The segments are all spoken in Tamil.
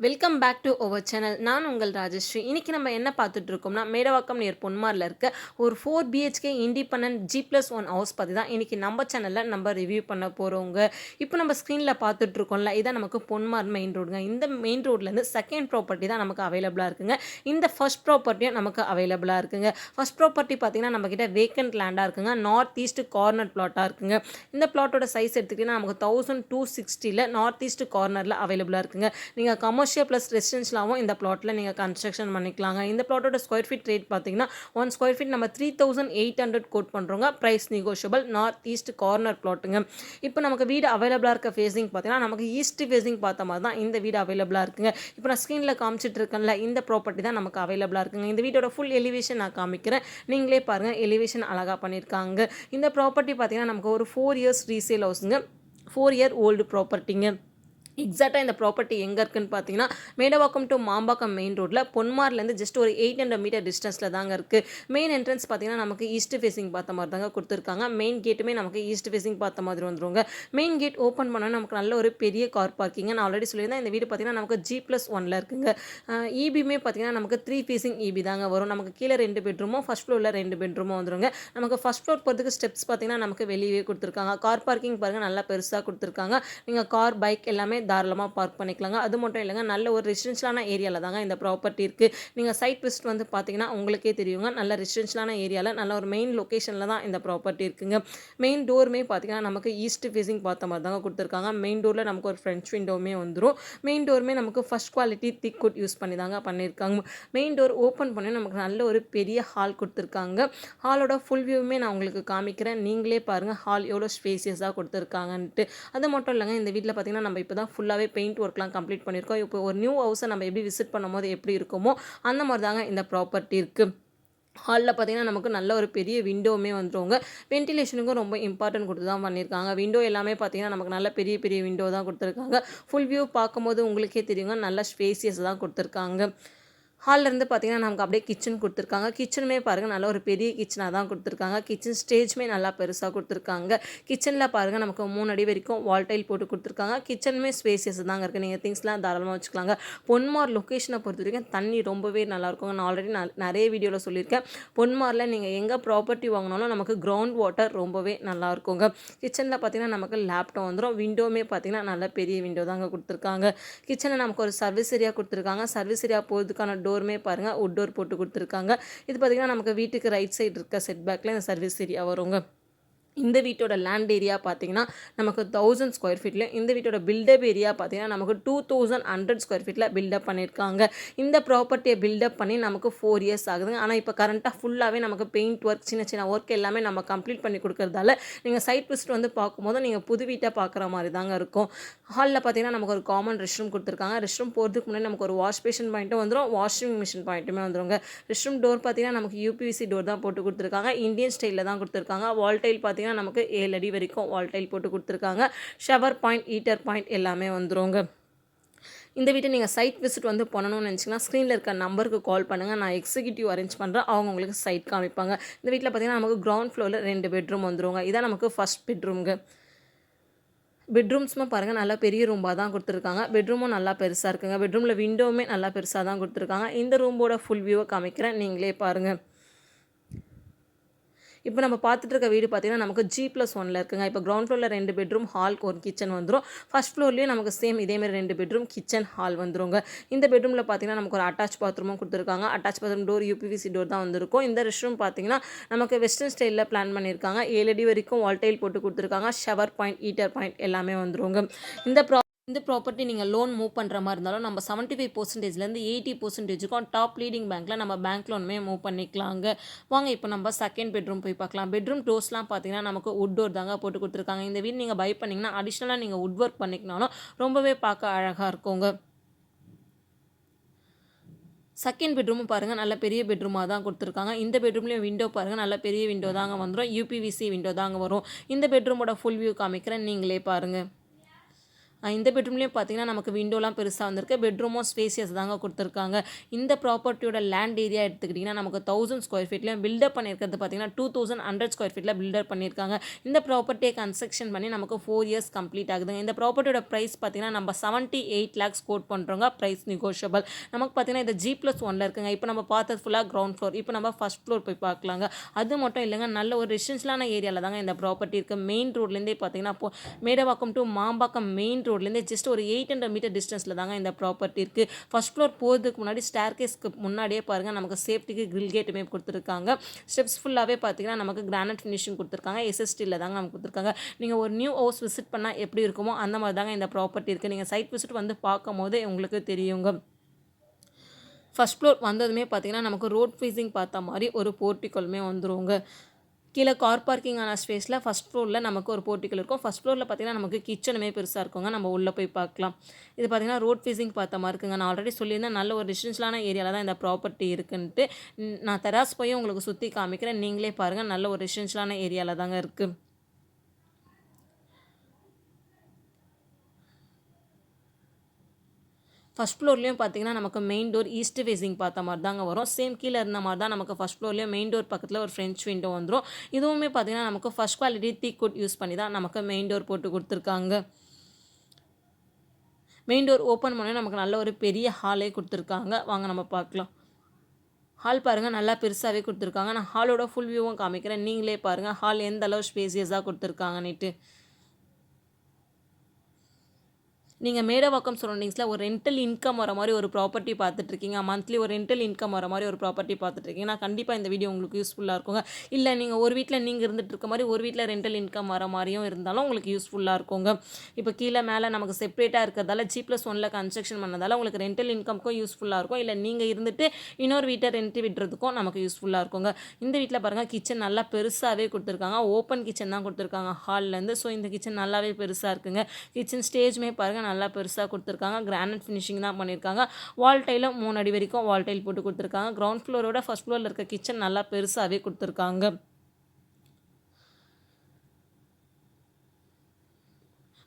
Welcome back to our channel. நான் உங்கள் ராஜஸ்ரீ. இன்றைக்கி நம்ம என்ன பார்த்துட்டு இருக்கோம்னா, மேடவாக்கம் நியர் பொன்மாரில் இருக்க ஒரு 4 பிஹெச்கே இண்டிபெண்டன்ட் G+1 ஹவுஸ் பற்றி தான் இன்றைக்கி நம்ம சேனலில் நம்ம ரிவ்யூ பண்ண போகிறோங்க. இப்போ நம்ம ஸ்க்ரீனில் பார்த்துட்ருக்கோம்ல, இதான் நமக்கு பொன்மார் மெயின் ரோடுங்க. இந்த மெயின் ரோட்லேருந்து செகண்ட் ப்ராப்பர்ட்டி தான் நமக்கு அவைலபிளாக இருக்குங்க. இந்த ஃபர்ஸ்ட் ப்ராப்பர்ட்டியும் நமக்கு அவைலபிளாக இருக்குங்க. ஃபர்ஸ்ட் ப்ராப்பர்ட்டி பார்த்திங்கன்னா நம்மக்கிட்ட வேக்கண்ட் லேண்டாக இருக்குங்க. நார்த் ஈஸ்ட் கார்னர் பிளாட்டாக இருக்குங்க. இந்த பிளாட்டோட சைஸ் எடுத்துக்கிட்டிங்கன்னா நமக்கு 1260 நார்த் ஈஸ்ட் கார்னரில் அவைலபிளாக இருக்குங்க. நீங்கள் கமர்ஷியல் ப்ளஸ் ரெசிடென்ஷியலாகவும் இந்த பிளாட்டில் நீங்கள் கன்ஸ்ட்ரக்ஷன் பண்ணிக்கலாங்க. இந்த பிளாட்டோட ஸ்கொயர் ஃபீட் ரேட் பார்த்தீங்கன்னா 1 ஸ்கொயர் ஃபீட் நம்ம 3800 கோட் பண்ணுறோங்க. Price negotiable. North east corner பிளாட்டுங்க. இப்போ நமக்கு வீடு அவைலபிளாக இருக்க ஃபேஸிங் பார்த்தீங்கன்னா நமக்கு ஈஸ்ட் ஃபேஸிங் பார்த்த மாதிரி தான் இந்த வீடு அவைலபிளாக இருக்குங்க. இப்போ நான் ஸ்க்ரீனில் காமிச்சிட்டு இருக்கேன்ல, இந்த ப்ராப்பர்ட்டி தான் நமக்கு அவைலபிளாக இருக்குங்க. இந்த வீட்டோட ஃபுல் எலிவேஷன் நான் காமிக்கிறேன், நீங்களே பாருங்கள். எலிவேஷன் அழகாக பண்ணியிருக்காங்க. இந்த ப்ராப்பர்ட்டி பார்த்தீங்கன்னா நமக்கு ஒரு 4 இயர்ஸ் ரீசேல் ஹவுஸுங்க. 4 இயர் ஓல்டு ப்ராப்பர்ட்டிங்க. எக்ஸாக்டாக இந்த ப்ராப்பர்ட்டி எங்கே இருக்குன்னு பார்த்தீங்கன்னா, மேடவாக்கம் டு மாம்பாக்கம் மெயின் ரோட்டில் பொன்மார்லேருந்து ஜஸ்ட் ஒரு 800 மீட்டர் டிஸ்டன்ஸில் தாங்க இருக்குது. மெயின் என்ட்ரன்ஸ் பார்த்தீங்கன்னா நமக்கு ஈஸ்ட் ஃபேஸிங் பார்த்த மாதிரி தாங்க கொடுத்துருக்காங்க. மெயின் கேட்டுமே நமக்கு ஈஸ்ட் ஃபேஸிங் பார்த்த மாதிரி வந்துருங்க. மெயின் கேட் ஓப்பன் பண்ணால் நமக்கு நல்ல ஒரு பெரிய கார் பார்க்கிங்க. நான் ஆல்ரெடி சொல்லியிருந்தேன், இந்த வீடு பார்த்தீங்கன்னா நமக்கு G+1 இருக்குங்க. இபியுமே பார்த்தீங்கன்னா நமக்கு 3 ஃபேஸிங் இபி தாங்க வரும். நமக்கு கீழே 2 பெட்ரூமும் ஃபர்ஸ்ட் ஃப்ளோரில் 2 பெட்ரூமும் வந்துருங்க. நமக்கு ஃபர்ஸ்ட் ஃப்ளோர் போகிறதுக்கு ஸ்டெப்ஸ் பார்த்தீங்கன்னா நமக்கு வெளியே கொடுத்துருக்காங்க. கார் பார்க்கிங் பாருங்கள், நல்லா பெருசாக கொடுத்துருக்காங்க. நீங்கள் கார் பைக் எல்லாமே தாராளமாக பார்க் பண்ணிக்கலாங்க. அது மட்டும் இல்லைங்க, நல்ல ஒரு ரெசிடென்ஷியலான ஏரியாவில் தாங்க இந்த ப்ராப்பர்ட்டி இருக்குது. நீங்கள் சைட் விசிட் வந்து பார்த்தீங்கன்னா உங்களுக்கே தெரியுங்க, நல்ல ரெசிடென்ஷியலான ஏரியாவில் நல்ல ஒரு மெயின் லொக்கேஷனில் தான் இந்த ப்ராப்பர்ட்டி இருக்குங்க. மெயின் டோருமே பார்த்தீங்கன்னா நமக்கு ஈஸ்ட் ஃபேஸிங் பார்த்த மாதிரி தாங்க கொடுத்துருக்காங்க. மெயின் டோரில் நமக்கு ஒரு ஃப்ரெஞ்ச் விண்டோவுமே வந்துடும். மெயின் டோருமே நமக்கு ஃபர்ஸ்ட் குவாலிட்டி திக் குட் யூஸ் பண்ணி தாங்க பண்ணியிருக்காங்க. மெயின் டோர் ஓப்பன் பண்ணி நமக்கு நல்ல ஒரு பெரிய ஹால் கொடுத்துருக்காங்க. ஹாலோட ஃபுல் வியூவுமே நான் உங்களுக்கு காமிக்கிறேன், நீங்களே பாருங்கள் ஹால் எவ்வளோ ஸ்பேசியஸாக கொடுத்துருக்காங்கன்ட்டு. அது மட்டும் இல்லைங்க, இந்த வீட்டில் பார்த்தீங்கன்னா நம்ம இப்போ தான் ஃபுல்லாகவே பெயிண்ட் ஒர்க்லாம் கம்ப்ளீட் பண்ணியிருக்கோம். இப்போ ஒரு நியூ ஹவுஸை நம்ம எப்படி விசிட் பண்ணும்போது எப்படி இருக்குமோ அந்த மாதிரி தாங்க இந்த ப்ராப்பர்ட்டி இருக்குது. ஹாலில் பார்த்தீங்கன்னா நமக்கு நல்ல ஒரு பெரிய விண்டோவுமே வந்துருவாங்க. வென்டிலேஷனுக்கும் ரொம்ப இம்பார்ட்டன்ட் கொடுத்து தான் பண்ணியிருக்காங்க. விண்டோ எல்லாமே பார்த்தீங்கன்னா நமக்கு நல்ல பெரிய பெரிய விண்டோ தான் கொடுத்துருக்காங்க. ஃபுல் வியூ பார்க்கும்போது உங்களுக்கே தெரியுங்க, நல்ல ஸ்பேசியஸ் தான் கொடுத்துருக்காங்க. ஹாலிலேருந்து பார்த்தீங்கன்னா நமக்கு அப்படியே கிச்சன் கொடுத்துருக்காங்க. கிச்சனுமே பாருங்கள் நல்ல ஒரு பெரிய கிச்சனாக தான் கொடுத்துருக்காங்க. கிச்சன் ஸ்டேஜ்மே நல்லா பெருசாக கொடுத்துருக்காங்க. கிச்சனில் பாருங்கள் நமக்கு 3 அடி வரைக்கும் வால் டைல் போட்டு கொடுத்துருக்காங்க. கிச்சனுமே ஸ்பேசியஸ் தாங்க இருக்குது. நீங்கள் திங்ஸ்லாம் தாராளமாக வச்சுக்கலாங்க. பொன்மார் லொக்கேஷனை பொறுத்த வரைக்கும் தண்ணி ரொம்பவே நல்லாயிருக்குங்க. நான் ஆல்ரெடி நிறைய வீடியோவில் சொல்லியிருக்கேன், பொன்மாரில் நீங்கள் எங்கே ப்ராப்பர்ட்டி வாங்கினாலும் நமக்கு கிரவுண்ட் வாட்டர் ரொம்பவே நல்லாயிருக்குங்க. கிச்சனில் பார்த்தீங்கன்னா நமக்கு லேப்டாப் வந்துடும். விண்டோவுமே பார்த்தீங்கன்னா நல்ல பெரிய விண்டோ தாங்க கொடுத்துருக்காங்க. கிச்சனில் நமக்கு ஒரு சர்வீஸ் ஏரியா கொடுத்துருக்காங்க. சர்வீஸ் ஏரியா போகிறதுக்கான டோருமே பாருங்கள் வுட் டோர் போட்டு கொடுத்துருக்காங்க. இது பார்த்திங்கன்னா நமக்கு வீட்டுக்கு ரைட் சைடு இருக்க செட் பேக்கில் இந்த சர்வீஸ் ஏரியா வருங்க. இந்த வீட்டோட லேண்ட் ஏரியா பார்த்தீங்கன்னா நமக்கு 1000 ஸ்கொயர் ஃபீட்டில், இந்த வீட்டோட பில்டப் ஏரியா பார்த்தீங்கன்னா நமக்கு 2100 ஸ்கொயர் ஃபீட்டில் பில்டப் பண்ணியிருக்காங்க. இந்த ப்ராப்பர்ட்டியை பில்டப் பண்ணி நமக்கு 4 இயர்ஸ் ஆகுதுங்க. ஆனால் இப்போ கரண்ட்டாக ஃபுல்லாகவே நமக்கு பெயிண்ட் ஒர்க், சின்ன சின்ன ஒர்க் எல்லாமே நம்ம கம்ப்ளீட் பண்ணி கொடுக்குறதால நீங்கள் சைட் விசிட் வந்து பார்க்கும்போது நீங்கள் புது வீட்டை பார்க்குற மாதிரி தாங்க இருக்கும். ஹாலில் பார்த்தீங்கன்னா நமக்கு ஒரு காமன் ரெஸ்ட் ரூம் கொடுத்துருக்காங்க. ரெஸ்ட் ரூம் போகிறதுக்கு முன்னாடி நமக்கு ஒரு வாஷ் பேஷன் பாயிண்ட்டும் வந்துடும், வாஷிங் மிஷின் பாயிண்ட்டுமே வந்துடுங்க. ரெஸ்ட் ரூம் டோர் பார்த்தீங்கன்னா நமக்கு யூபிவிசி டோர் தான் போட்டு கொடுத்துருக்காங்க. இந்தியன் ஸ்டைலில் தான் கொடுத்துருக்காங்க. வால் டைல் பார்த்தீங்கன்னா நமக்கு 7 அடி வரைக்கும் வால் டைல் போட்டு கொடுத்துருக்காங்க. ஷவர் பாயிண்ட், ஹீட்டர் பாயிண்ட் எல்லாமே வந்துருங்க. இந்த வீட்டை நீங்கள் சைட் விசிட் வந்து பண்ணணும்னு நினச்சிங்கன்னா ஸ்க்ரீனில் இருக்க நம்பருக்கு கால் பண்ணுங்கள், நான் எக்ஸிக்யூட்டிவ் அரேஞ்ச் பண்ணுறேன், அவங்க உங்களுக்கு சைட் காமிப்பாங்க. இந்த வீட்டில் பார்த்தீங்கன்னா நமக்கு கிரவுண்ட் ஃப்ளோரில் 2 பெட்ரூம் வந்துருவாங்க. இதான் நமக்கு ஃபர்ஸ்ட் பெட்ரூம்ங்க. பெட்ரூம்ஸுமே பாருங்கள் நல்லா பெரிய ரூமாக தான் கொடுத்துருக்காங்க. பெட்ரூமும் நல்லா பெருசாக இருக்குங்க. பெட்ரூமில் விண்டோவுமே நல்லா பெருசாக தான் கொடுத்துருக்காங்க. இந்த ரூமோட ஃபுல் வியூவை காமிக்கிறேன், நீங்களே பாருங்கள். இப்போ நம்ம பார்த்துட்டு இருக்க வீடு பார்த்தீங்கன்னா நமக்கு G+1 இருக்குங்க. இப்போ கிரவுண்ட் ஃப்ளோரில் 2 பெட்ரூம், ஹால், ஒரு கிச்சன் வந்துடும். ஃபர்ஸ்ட் ஃப்ளோர்லேயும் நமக்கு சேம் இதேமாதிரி 2 பெட்ரூம், கிச்சன், ஹால் வந்துருங்க. இந்த பெட்ரூமில் பார்த்தீங்கன்னா நமக்கு ஒரு அட்டாச் பாத்ரூமும் கொடுத்துருக்காங்க. Attach bathroom door UPVC door தான் வந்திருக்கும். இந்த ரெஸ்ட் ரூம் பார்த்தீங்கன்னா நமக்கு வெஸ்டர்ன் ஸ்டைலில் பிளான் பண்ணியிருக்காங்க. 7 அடி வரைக்கும் வால் டைல் போட்டு கொடுத்துருக்காங்க. ஷவர் பாயிண்ட், ஹீட்டர் பாயிண்ட் எல்லாமே வந்துருங்க. இந்த ப்ராப்பர்ட்டி நீங்கள் லோன் மூவ் பண்ணுற மாதிரி இருந்தாலும் நம்ம 75%லேருந்து 80%க்கும் டாப் லீடிங் பேங்க்கில் நம்ம பேங்க் லோனுமே மூவ் பண்ணிக்கலாங்க. வாங்க இப்போ நம்ம செகண்ட் பெட்ரூம் போய் பார்க்கலாம். பெட்ரூம் டோர்ஸ்லாம் பார்த்தீங்கன்னா நமக்கு வுட் டோர் தாங்க போட்டு கொடுத்துருக்காங்க. இந்த வீடு நீங்கள் பை பண்ணிங்கன்னா அடிஷ்னலாக நீங்கள் வுட் ஒர்க் பண்ணிக்கனாலும் ரொம்பவே பார்க்க அழகாக இருக்குங்க. செகண்ட் பெட்ரூமும் பாருங்கள் நல்ல பெரிய பெட்ரூமாக தான் கொடுத்துருக்காங்க. இந்த பெட்ரூம்லேயும் விண்டோ பாருங்கள் நல்ல பெரிய விண்டோ தாங்க வந்துடும். யூபிவிசி விண்டோ தாங்க வரும். இந்த பெட்ரூமோட ஃபுல் வியூ காமிக்கிறேன், நீங்களே பாருங்கள். இந்த பெட்ரூம்லேயும் பார்த்தீங்கன்னா நமக்கு விண்டோலாம் பெருசாக வந்திருக்கு. பெட்ரூமும் ஸ்பேசியஸ் தாங்க கொடுத்துருக்காங்க. இந்த ப்ராப்பர்ட்டியோட லேண்ட் ஏரியா எடுத்துக்கிட்டிங்கன்னா நமக்கு 1000 ஸ்கொயர் ஃபீட்லையும் பில்டப் பண்ணியிருக்கிறது பார்த்தீங்கன்னா 2100 ஸ்கொயர் ஃபீட்டில் பில்டப் பண்ணியிருக்காங்க. இந்த ப்ராப்பர்ட்டியை கன்ஸ்ட்ரக்ஷன் பண்ணி நமக்கு 4 இயர்ஸ் கம்ப்ளீட் ஆகுதுங்க. இந்த ப்ராப்பர்ட்டியோட ப்ரைஸ் பார்த்தீங்கன்னா நம்ம 78 lakhs கோட் பண்ணுறோங்க. Price negotiable. நமக்கு பார்த்தீங்கன்னா இது G+1 இருக்குங்க. இப்போ நம்ம பார்த்தது ஃபுல்லாக கிரவுண்ட் ஃப்ளோர். இப்போ நம்ம ஃபர்ஸ்ட் ஃப்ளோர் போய் பார்க்கலாங்க. அது மட்டும் இல்லைங்க, நல்ல ஒரு ரெசிடென்ஷியலான ஏரியாவில் தாங்க இந்த ப்ராப்பர்ட்டி இருக்குது. மெயின் ரோட்லேருந்தே பார்த்தீங்கன்னா மேடவாக்கம் டு மாம்பாக்கம் மெயின் ரோட்லேருந்து ஜஸ்ட் ஒரு 800 மீட்டர் டிஸ்டன்ஸில் தாங்க இந்த ப்ராப்பர்ட்டி இருக்குது. ஃபர்ஸ்ட் ஃப்ளோர் போகிறதுக்கு முன்னாடி ஸ்டேர் கேஸ்க்கு முன்னாடியே பாருங்கள் நமக்கு சேஃப்டிக்கு கிரில் கேட்டுமே கொடுத்துருக்காங்க. ஸ்டெப்ஸ் ஃபுல்லாகவே பார்த்தீங்கன்னா நமக்கு கிரானைட் ஃபினிஷிங் கொடுத்துருக்காங்க. எஸ்எஸ்டியில் தாங்க நமக்கு கொடுத்துருக்காங்க. நீங்கள் ஒரு நியூ ஹவுஸ் விசிட் பண்ணால் எப்படி இருக்குமோ அந்த மாதிரி தாங்க இந்த ப்ராப்பர்ட்டி இருக்குது. நீங்கள் சைட் விசிட் வந்து பார்க்கும் போது உங்களுக்கு தெரியுங்க. ஃபர்ஸ்ட் ஃப்ளோர் வந்ததுமே பார்த்தீங்கன்னா நமக்கு ரோட் ஃபேஸிங் பார்த்த மாதிரி ஒரு போர்ட்டிக்கலுமே வந்துருங்க. கீழே கார் பார்க்கிங்கான ஸ்பேஸில் ஃபஸ்ட் ஃப்ளோரில் நமக்கு ஒரு போர்ட்டிக்கல் இருக்கும். ஃபஸ்ட் ஃப்ளோரில் பார்த்தீங்கன்னா நமக்கு கிச்சனுமே பெருசாக இருக்குங்க. நம்ம உள்ளே போய் பார்க்கலாம். இது பார்த்தீங்கன்னா ரோட் ஃபேஸிங் பார்த்த மாதிரி இருக்குங்க. நான் ஆல்ரெடி சொல்லியிருந்தேன் நல்ல ஒரு ரெசிடென்ஷியலான ஏரியாவில் தான் இந்த ப்ராப்பர்ட்டி இருக்குன்ட்டு. நான் தெராஸ் போய் உங்களுக்கு சுற்றி காமிக்கிறேன். நீங்களே பாருங்கள், நல்ல ஒரு ரெசிடென்ஷியலான ஏரியாவில் தாங்க இருக்குது. ஃபஸ்ட் ஃப்ளோர்லேயும் பார்த்தீங்கன்னா நமக்கு மெயின் டோர் ஈஸ்ட் ஃபேஸிங் பார்த்த மாதிரி தாங்க வரும். சேம் கீழே இருந்த மாதிரி தான் நமக்கு ஃபஸ்ட் ஃப்ளோர்லேயும் மெயின் டோர் பக்கத்தில் ஒரு ஃப்ரெஞ்ச் விண்டோ வந்துடும். இதுவுமே பார்த்தீங்கன்னா நமக்கு ஃபஸ்ட் குவாலிட்டி தீக்குட் யூஸ் பண்ணி தான் நமக்கு மெயின் டோர் போட்டு கொடுத்துருக்காங்க. மெயின் டோர் ஓப்பன் பண்ணி நமக்கு நல்ல ஒரு பெரிய ஹாலே கொடுத்துருக்காங்க. வாங்க நம்ம பார்க்கலாம். ஹால் பாருங்கள், நல்லா பெருசாகவே கொடுத்துருக்காங்க. நான் ஹாலோட ஃபுல் வியூவும் காமிக்கிறேன். நீங்களே பாருங்கள் ஹால் எந்த அளவு ஸ்பேசியஸாக கொடுத்துருக்காங்கன்னுட்டு. நீங்கள் மேடவாக்கம் சரௌண்டிங்ஸில் ஒரு ரெண்டல் இன்கம் வர மாதிரி ஒரு ப்ராப்பர்ட்டி பார்த்துட்ருக்கீங்க, மந்த்லி ஒரு ரெண்டல் இன்கம் வர மாதிரி ஒரு ப்ராப்பர்ட்டி பார்த்துட்ருக்கீங்கன்னா கண்டிப்பாக இந்த வீடியோ உங்களுக்கு யூஸ்ஃபுல்லாக இருக்குங்க. இல்லை நீங்கள் ஒரு வீட்டில் நீங்கள் இருந்துட்டு இருக்க மாதிரி ஒரு வீட்டில் ரெண்டல் இன்கம் வர மாதிரியும் இருந்தாலும் உங்களுக்கு யூஸ்ஃபுல்லாக இருக்குங்க. இப்போ கீழே மேலே நமக்கு செப்பரேட்டாக இருக்கிறதால G+1 கன்ஸ்ட்ரக்ஷன் பண்ணதால் உங்களுக்கு ரெண்டல் இன்கம்க்கும் யூஸ்ஃபுல்லாக இருக்கும். இல்லை நீங்கள் இருந்துட்டு இன்னொரு வீட்டை ரெண்ட் விடுறதுக்கும் நமக்கு யூஸ்ஃபுல்லாக இருக்குங்க. இந்த வீட்டில் பாருங்கள் கிச்சன் நல்லா பெருசாகவே கொடுத்துருக்காங்க. ஓப்பன் கிச்சன் தான் கொடுத்துருக்காங்க ஹால்லேருந்து. ஸோ இந்த கிச்சன் நல்லாவே பெருசாக இருக்குங்க. கிச்சன் ஸ்டேஜுமே பாருங்கள் நல்லா பெருசாக கொடுத்துருக்காங்க. கிரானைட் ஃபினிஷிங் தான் பண்ணியிருக்காங்க. வால் டைலும் 3 அடி வரைக்கும் வால் டைல் போட்டு கொடுத்துருக்காங்க. கிரவுண்ட் ஃப்ளோரோட ஃபர்ஸ்ட் ஃப்ளோரில் இருக்க கிச்சன் நல்லா பெருசாகவே கொடுத்துருக்காங்க.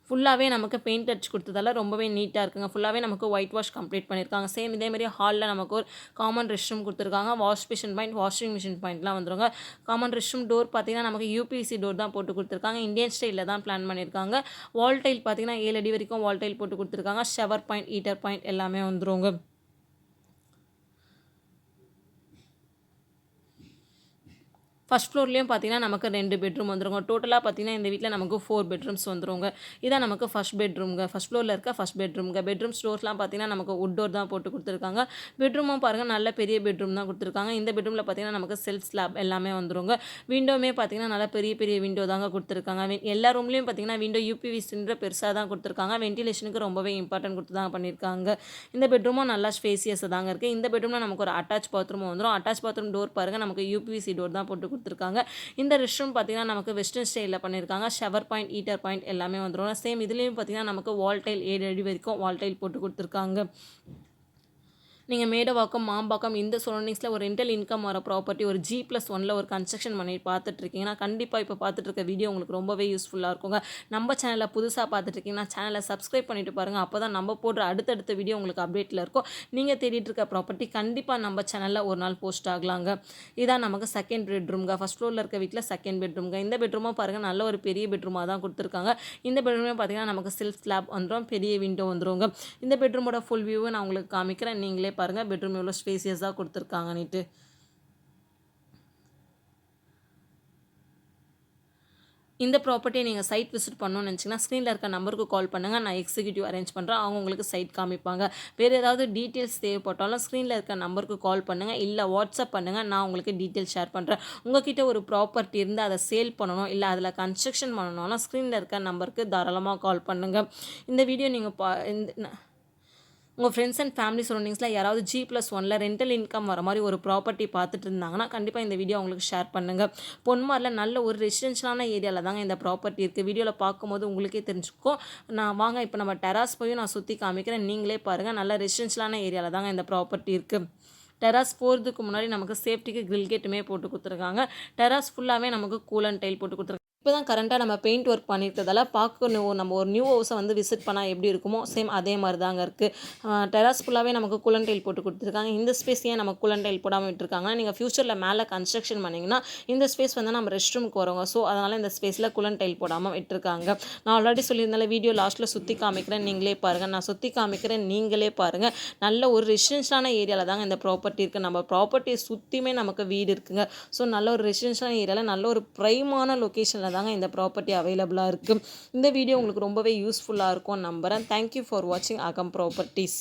ஃபுல்லாகவே நமக்கு பெயிண்ட் அடிச்சு கொடுத்ததால ரொம்பவே நீட்டாக இருக்குங்க. ஃபுல்லாகவே நமக்கு ஒயிட் வாஷ் கம்ப்ளீட் பண்ணியிருக்காங்க. சேம் இதேமாதிரி ஹாலில் நமக்கு ஒரு காமன் ரெஸ்ட் ரூம் கொடுத்துருக்காங்க. Wash machine point, washing machine பாயிண்ட்லாம் வந்துருங்க. காமன் ரெஸ்ட் ரூம் டோர் பார்த்தீங்கன்னா நமக்கு யூபிவிசி டோர் தான் போட்டு கொடுத்துருக்காங்க. இந்தியன் ஸ்டைலில் தான் பிளான் பண்ணியிருக்காங்க. வால் டைல் பார்த்தீங்கன்னா 7 அடி வரைக்கும் வால் டைல் போட்டு கொடுத்துருக்காங்க. ஷவர் பாயிண்ட், ஹீட்டர் பாயிண்ட் எல்லாமே வந்துருங்க. ஃபஸ்ட் ஃப்ளோர்லேயும் பார்த்தீங்கன்னா நமக்கு 2 பெட்ரூம் வந்துருங்க. டோட்டலாக பார்த்தீங்கன்னா இந்த வீட்டில் நமக்கு 4 பெட்ரூம்ஸ் வந்துருங்க. இதான் நமக்கு ஃபஸ்ட் பெட்ரூம்ங்க. ஃபஸ்ட் ஃப்ளோரில் இருக்க ஃபஸ்ட் பெட்ரூம்ங்க. பெட்ரூம் ஸ்டோர்ஸ்லாம் பார்த்தீங்கன்னா நமக்கு வுட் டோர் தான் போட்டு கொடுத்துருக்காங்க. பெட்ரூமும் பாருங்கள் நல்ல பெரிய பெட்ரூம் தான் கொடுத்துருக்காங்க. இந்த பெட்ரூமில் பார்த்தீங்கன்னா நமக்கு செல்ஃப் ஸ்லாப் எல்லாமே வந்துருங்க. விண்டோமே பார்த்தீங்கன்னா நல்லா பெரிய பெரிய விண்டோ தாங்க கொடுத்துருக்காங்க. எல்லா ரூம்லேயும் பார்த்தீங்கன்னா விண்டோ யூபிவிசின்ற பெருசாக தான் கொடுத்துருக்காங்க. வென்டிலேஷனுக்கு ரொம்பவே இம்பார்ட்டன்ட் கொடுத்து தான் பண்ணியிருக்காங்க. இந்த பெட்ரூமும் நல்லா ஸ்பேசியஸாக தாங்க இருக்குது. இந்த பெட்ரூமில் நமக்கு ஒரு அட்டாச் பாத்ரூமும் வந்துடும். அட்டாச் பாத்ரூம் டோர் பாருங்கள் நமக்கு யூபிவிசி டோர் தான் போட்டு கொடுத்துருக்காங்க. இந்த ரெஸ்ட் ரூம் பார்த்தீங்கன்னா நமக்கு வெஸ்டர்ன் ஸ்டைலில் பண்ணியிருக்காங்க. ஷவர் பாயிண்ட், ஹீட்டர் பாயிண்ட் எல்லாமே வந்துடும். சேம் இதுலேயும் பார்த்தீங்கன்னா நமக்கு வால் டைல் 7 அடி வரைக்கும் வால் டைல் போட்டு கொடுத்துருக்காங்க. நீங்கள் மேடவாக்கம், மாம்பாக்கம் இந்த சரௌண்டிங்ஸில் ஒரு ரெண்டல் இன்கம் வர ப்ராப்பர்ட்டி ஒரு G+1 ஒரு கன்ஸ்ட்ரக்ஷன் பண்ணி பார்த்துட்ருக்கீங்கன்னா கண்டிப்பாக இப்போ பார்த்துட்ருக்க வீடியோ உங்களுக்கு ரொம்பவே யூஸ்ஃபுல்லாக இருக்குங்க. நம்ம சேனலில் புதுசாக பார்த்துட்ருக்கீங்கன்னா சேனலை சப்ஸ்கிரைப் பண்ணிவிட்டு பாருங்கள். அப்போ தான் நம்ம போடுற அடுத்தடுத்த வீடியோ உங்களுக்கு அப்டேட்டில் இருக்கும். நீங்கள் தேடிட்டு இருக்க ப்ராப்பர்ட்டி கண்டிப்பாக நம்ம சேனலில் ஒரு நாள் போஸ்ட் ஆகலாங்க. இதான் நமக்கு செகண்ட் பெட்ரூம்ங்க. ஃபஸ்ட் ஃப்ளோரில் இருக்க வீட்டில் செகண்ட் பெட்ரூம்ங்க. இந்த பெட்ரூமாக பாருங்கள் நல்ல ஒரு பெரிய பெட்ரூமாக தான் கொடுத்துருக்காங்க. இந்த பெட்ரூமே பார்த்தீங்கன்னா நமக்கு செல்ஃப் ஸ்லாப் வந்துடும், பெரிய விண்டோ வந்துருங்க. இந்த பெட்ரூமோட ஃபுல் வியூவை நான் உங்களுக்கு காமிக்கிறேன். நீங்களே பாருங்கள் பெட்ரூம் எவ்வளோ ஸ்பேசியஸாக கொடுத்துருக்காங்கன்னுட்டு. இந்த ப்ராப்பர்ட்டியை நீங்கள் சைட் விசிட் பண்ணணும்னு நினச்சிங்கன்னா ஸ்க்ரீனில் இருக்க நம்பருக்கு கால் பண்ணுங்கள். நான் எக்ஸிக்யூட்டிவ் அரேஞ்ச் பண்ணுறேன். அவங்க உங்களுக்கு சைட் காமிப்பாங்க. வேறு ஏதாவது டீட்டெயில்ஸ் தேவைப்பட்டாலும் ஸ்க்ரீனில் இருக்க நம்பருக்கு கால் பண்ணுங்கள், இல்லை வாட்ஸ்அப் பண்ணுங்கள். நான் உங்களுக்கு டீட்டெயில்ஸ் ஷேர் பண்ணுறேன். உங்கள்கிட்ட ஒரு ப்ராப்பர்ட்டி இருந்து அதை சேல் பண்ணணும், இல்லை அதில் கன்ஸ்ட்ரக்ஷன் பண்ணணும்னா ஸ்க்ரீனில் இருக்க நம்பருக்கு தாராளமாக கால் பண்ணுங்கள். இந்த வீடியோ நீங்கள் உங்கள் ஃப்ரெண்ட்ஸ் அண்ட் ஃபேமிலி சரௌண்டிங்ஸில் யாராவது G+1 ரெண்டல் இன்கம் வர மாதிரி ஒரு ப்ராப்பர்ட்டி பார்த்துட்டு இருந்தாங்கன்னா கண்டிப்பாக இந்த வீடியோ உங்களுக்கு ஷேர் பண்ணுங்கள். பொன்மாரில் நல்ல ஒரு ரெசிடென்ஷியலான ஏரியாவில் தாங்க இந்த ப்ராப்பர்ட்டி இருக்குது. வீடியோவில் பார்க்கும்போது உங்களுக்கே தெரிஞ்சுக்கோ. வாங்க இப்போ நம்ம டெராஸ் போய் நான் சுற்றி காமிக்கிறேன். நீங்களே பாருங்கள் நல்ல ரெசிடென்ஷியலான ஏரியாவில் தாங்க இந்த ப்ராப்பர்ட்டி இருக்குது. டெராஸ் போகிறதுக்கு முன்னாடி நமக்கு சேஃப்டிக்கு கிரில் கேட்டுமே போட்டு கொடுத்துருக்காங்க. டெராஸ் ஃபுல்லாகவே நமக்கு கூல் அண்ட் டைல் போட்டு கொடுத்துருக்காங்க. இப்போ தான் கரண்ட்டாக நம்ம பெயிண்ட் ஒர்க் பண்ணியிருக்கிறதால பார்க்கணும், நம்ம ஒரு நியூ ஹவுஸை வந்து விசிட் பண்ணால் எப்படி இருக்குமோ சேம் அதே மாதிரி தாங்க இருக்குது. டெராஸ் ஃபுல்லாகவே நமக்கு கூலன் டைல் போட்டு கொடுத்துருக்காங்க. இந்த ஸ்பேஸ் ஏன் நம்ம கூலன் டைல் போடாமல் விட்டுருக்காங்கன்னா, நீங்கள் ஃப்யூச்சரில் மேலே கன்ஸ்ட்ரக்ஷன் பண்ணிங்கன்னா இந்த ஸ்பேஸ் வந்து நம்ம ரெஸ்ட் ரூமுக்கு வரோங்க. ஸோ அதனால் இந்த ஸ்பேஸில் கூலன் டைல் போடாமல் விட்டுருக்காங்க. நான் ஆல்ரெடி சொல்லியிருந்தால வீடியோ லாஸ்ட்டில் சுற்றி காமிக்கிறேன், நீங்களே பாருங்கள். நான் சுற்றி காமிக்கிறேன், நீங்களே பாருங்கள். நல்ல ஒரு ரெசிடென்ஷியலான ஏரியாவில் தாங்க இந்த ப்ராப்பர்ட்டி இருக்குது. நம்ம ப்ராப்பர்ட்டியை சுற்றியுமே நமக்கு வீடு இருக்குங்க. ஸோ நல்ல ஒரு ரெசிடென்ஷியலான ஏரியாவில் நல்ல ஒரு ப்ரைமான லொக்கேஷனில் தாங்க இந்த ப்ராப்பர்ட்டி அவைலபிளாக இருக்குது. இந்த வீடியோ உங்களுக்கு ரொம்பவே யூஸ்ஃபுல்லாக இருக்கும் நம்புகிறேன். தேங்க்யூ ஃபார் வாட்சிங் அகம் ப்ராப்பர்ட்டிஸ்.